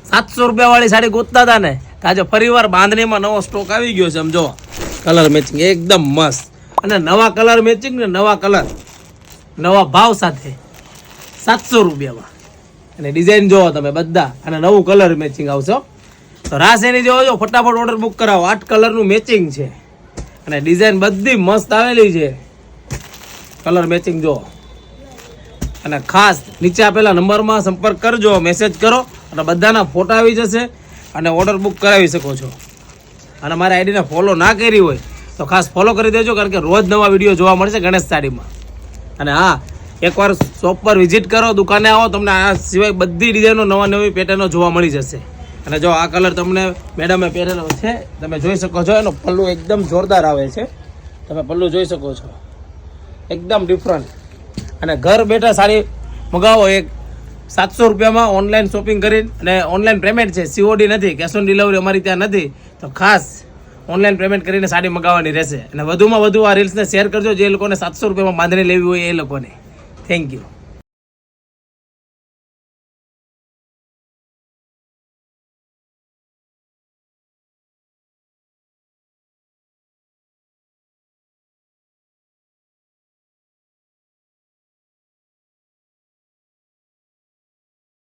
700 રૂપિયા વાળી સાડી ગોતતા હતા ને, આજે ફરીવાર બાંધણીમાં નવો સ્ટોક આવી ગયો છે. સમજો કલર મેચિંગ એકદમ મસ્ત, અને નવા કલર મેચિંગ ને નવા કલર નવા ભાવ સાથે 700 રૂપિયામાં. અને ડિઝાઇન જોવો તમે બધા, અને નવું કલર મેચિંગ આવશે. તો રાસ એની જોવો, ફટાફટ ઓર્ડર બુક કરાવો. 8 કલરનું મેચિંગ છે, અને ડિઝાઇન બધી મસ્ત આવેલી છે. કલર મેચિંગ જો, અને ખાસ નીચે આપેલા નંબરમાં સંપર્ક કરજો, મેસેજ કરો, અને બધાના ફોટા આવી જશે, અને ઓર્ડર બુક કરાવી શકો છો. અને મારા આઈડીને ફોલો ના કરી હોય તો ખાસ ફોલો કરી દેજો, કારણ કે રોજ નવા વિડીયો જોવા મળશે ગણેશ સાડીમાં. અને હા, એકવાર શોપ પર વિઝિટ કરો, દુકાને આવો, તમને આ સિવાય બધી ડિઝાઇનો નવી પેટર્નો જોવા મળી જશે. અને જો આ કલર તમને મેડમે પહેરેલો છે, તમે જોઈ શકો છો. એનો પલ્લુ એકદમ જોરદાર આવે છે, તમે પલ્લુ જોઈ શકો છો, એકદમ ડિફરન્ટ. અને ઘર બેઠા સાડી મગાવો એક 700 રૂપિયામાં ઓનલાઈન શોપિંગ કરીને. અને ઓનલાઈન પેમેન્ટ છે, COD નથી, કેશ ઓન ડિલિવરી અમારી ત્યાં નથી. તો ખાસ ઓનલાઈન પેમેન્ટ કરીને સાડી મગાવવાની રહેશે. અને વધુમાં વધુ આ રીલ્સને શેર કરજો, જે લોકોને 700 રૂપિયામાં બાંધણી લેવી હોય એ લોકોને. Thank you.